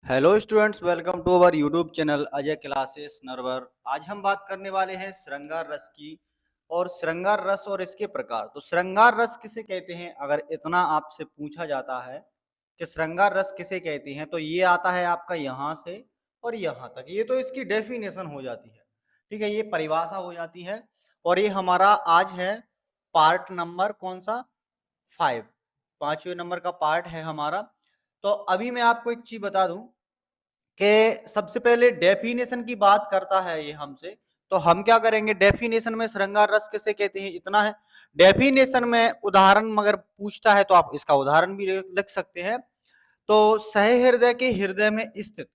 Hello students, welcome to our YouTube channel Ajay classes Narwar. आज हम बात करने वाले हैं श्रृंगार रस की और श्रृंगार रस और इसके प्रकार। तो श्रृंगार रस किसे कहते हैं, अगर इतना आपसे पूछा जाता है कि श्रृंगार रस किसे कहते हैं, तो ये आता है आपका यहाँ से और यहाँ तक। ये तो इसकी डेफिनेशन हो जाती है, ठीक है, ये परिभाषा हो जाती है। और ये हमारा आज है पार्ट नंबर कौन सा, 5, 5वें नंबर का पार्ट है हमारा। तो अभी मैं आपको एक चीज बता दूं कि सबसे पहले डेफिनेशन की बात करता है ये हमसे। तो हम क्या करेंगे, डेफिनेशन में श्रृंगार रस किसे कहते हैं इतना है। डेफिनेशन में उदाहरण मगर पूछता है तो आप इसका उदाहरण भी लिख सकते हैं। तो सहृदय के हृदय में स्थित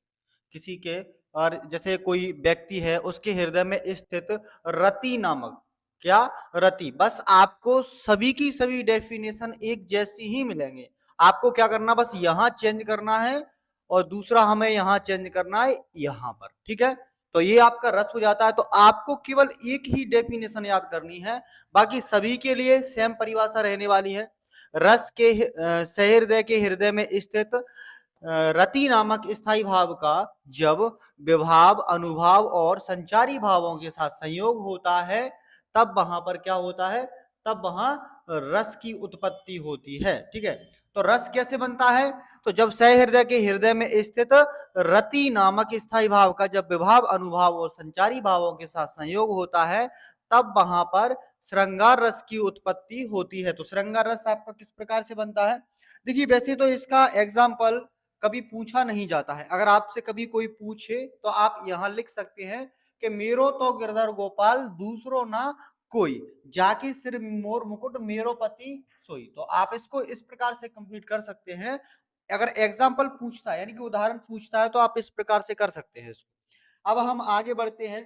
किसी के, और जैसे कोई व्यक्ति है उसके हृदय में स्थित रति नामक, क्या, रति। बस आपको सभी की सभी डेफिनेशन एक जैसी ही मिलेंगे। आपको क्या करना, बस यहाँ चेंज करना है और दूसरा हमें यहाँ चेंज करना है यहाँ पर, ठीक है। तो ये आपका रस हो जाता है। तो आपको केवल एक ही डेफिनेशन याद करनी है, बाकी सभी के लिए सेम परिभाषा रहने वाली है। रस के सहृदय के हृदय में स्थित रति नामक स्थायी भाव का जब विभाव, अनुभाव और संचारी भावों के साथ संयोग होता है, तब वहां पर क्या होता है, तब वहां रस की उत्पत्ति होती है, ठीक है। तो रस कैसे बनता है, तो जब सहृदय के हृदय में स्थित रति नामक स्थायी भाव का जब विभाव, अनुभाव और संचारी भावों के साथ संयोग होता है, तब वहां पर श्रृंगार रस की उत्पत्ति होती है। तो श्रृंगार रस आपका किस प्रकार से बनता है, देखिए वैसे तो इसका एग्जाम्पल कभी पूछा नहीं जाता है। अगर आपसे कभी कोई पूछे तो आप यहाँ लिख सकते हैं कि मेरो तो गिरधर गोपाल दूसरो ना कोई, जाके सिर मोर मुकुट मेरो पति सोई। तो आप इसको इस प्रकार से कंप्लीट कर सकते हैं। अगर एग्जाम्पल पूछता है यानी कि उदाहरण पूछता है तो आप इस प्रकार से कर सकते हैं इसको। अब हम आगे बढ़ते हैं।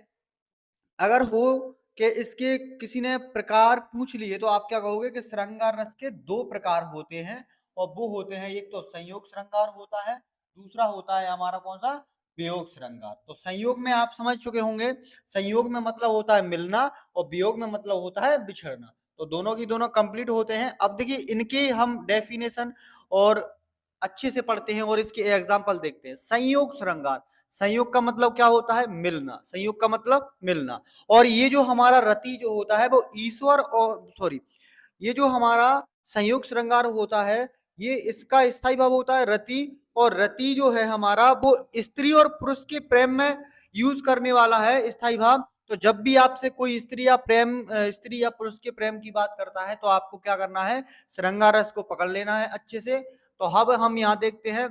अगर हो कि इसके किसी ने प्रकार पूछ लिए तो आप क्या कहोगे कि श्रृंगार रस के दो प्रकार होते हैं, और वो होते हैं, एक तो संयोग श्रृंगार होता है, दूसरा होता है हमारा कौन सा, वियोग श्रृंगार। तो संयोग में आप समझ चुके होंगे, संयोग में मतलब होता है मिलना और वियोग में मतलब होता है बिछड़ना। तो दोनों की दोनों कंप्लीट होते हैं। अब देखिए इनके हम डेफिनेशन और अच्छे से पढ़ते हैं और इसके एग्जाम्पल देखते हैं। संयोग श्रृंगार, संयोग का मतलब क्या होता है, मिलना, संयोग का मतलब मिलना। और ये जो हमारा रति जो होता है वो ईश्वर और सॉरी, ये जो हमारा संयोग श्रृंगार होता है ये इसका स्थायी भाव होता है रति। और रति जो है हमारा वो स्त्री और पुरुष के प्रेम में यूज करने वाला है स्थायी भाव। तो जब भी आपसे कोई स्त्री या पुरुष के प्रेम की बात करता है तो आपको क्या करना है, श्रृंगार रस को पकड़ लेना है अच्छे से। तो अब हम यहाँ देखते हैं,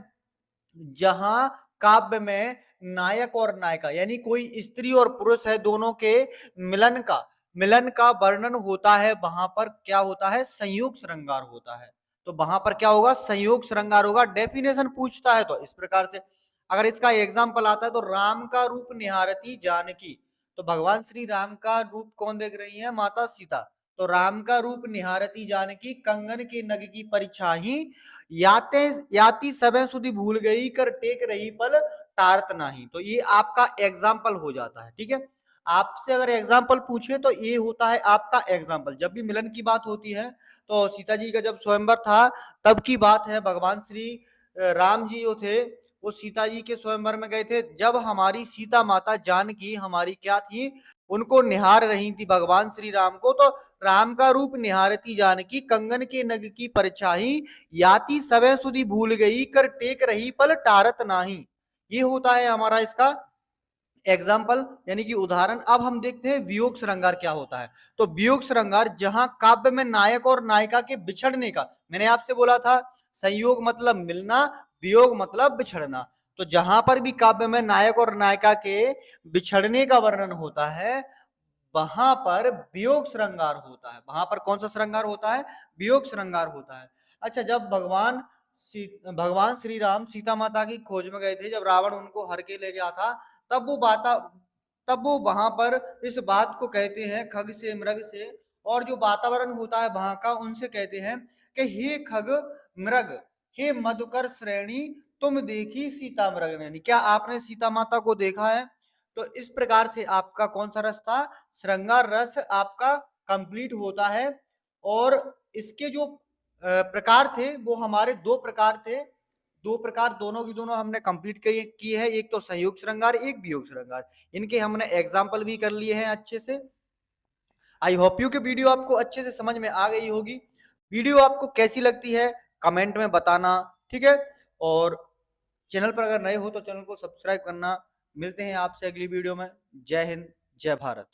जहां काव्य में नायक और नायिका यानी कोई स्त्री और पुरुष है, दोनों के मिलन का वर्णन होता है, वहां पर क्या होता है, संयोग श्रृंगार होता है। तो वहां पर क्या होगा, संयोग श्रृंगार होगा। डेफिनेशन पूछता है तो इस प्रकार से। अगर इसका एग्जाम्पल आता है तो राम का रूप निहारती जानकी। तो भगवान श्री राम का रूप कौन देख रही है, माता सीता। तो राम का रूप निहारती जानकी कंगन के नग की परिछाही, याते याती समय सुधी भूल गई कर टेक रही पल टारत नाही। तो ये आपका एग्जाम्पल हो जाता है, ठीक है। आपसे अगर एग्जाम्पल पूछे तो ये होता है आपका एग्जाम्पल। जब भी मिलन की बात होती है तो सीता जी का जब स्वयंवर था तब की बात है। भगवान श्री राम जी जो थे वो सीता जी के स्वयंवर में गए थे, जब हमारी सीता माता जानकी हमारी क्या थी, उनको निहार रही थी भगवान श्री राम को। तो राम का रूप निहारती जानकी कंगन के नग की परछाई, याती समय सुधी भूल गई कर टेक रही पल टारत नाही। ये होता है हमारा इसका एग्जाम्पल यानी कि उदाहरण। अब हम देखते हैं वियोग श्रृंगार क्या होता है। तो वियोग श्रृंगार जहां काव्य में नायक और नायिका के बिछड़ने का, मैंने आपसे बोला था संयोग मतलब मिलना, वियोग मतलब बिछड़ना। तो जहां पर भी काव्य में नायक और नायिका के बिछड़ने का वर्णन होता है वहां पर वियोग श्रृंगार होता है। वहां पर कौन सा श्रृंगार होता है, वियोग श्रृंगार होता है। अच्छा, जब भगवान श्री राम सीता माता की खोज में गए थे, जब रावण उनको हर के ले गया था, तब वो बात तब वो वहां पर इस बात को कहते हैं खग से मृग से, और जो वातावरण होता है वहां का उनसे कहते हैं कि हे खग मृग, हे मधुकर श्रेणी, तुम देखी सीता मृग नैनी। क्या आपने सीता माता को देखा है। तो इस प्रकार से आपका कौन सा रस था, श्रृंगार रस आपका कंप्लीट होता है। और इसके जो प्रकार थे वो हमारे दो प्रकार थे, दो प्रकार दोनों की दोनों हमने कंप्लीट की है, एक तो संयुक्त श्रृंगार, एक वियोग श्रृंगार। इनके हमने एग्जाम्पल भी कर लिए हैं अच्छे से। आई होप यू कि वीडियो आपको अच्छे से समझ में आ गई होगी। वीडियो आपको कैसी लगती है कमेंट में बताना, ठीक है। और चैनल पर अगर नए हो तो चैनल को सब्सक्राइब करना। मिलते हैं आपसे अगली वीडियो में। जय हिंद, जय भारत।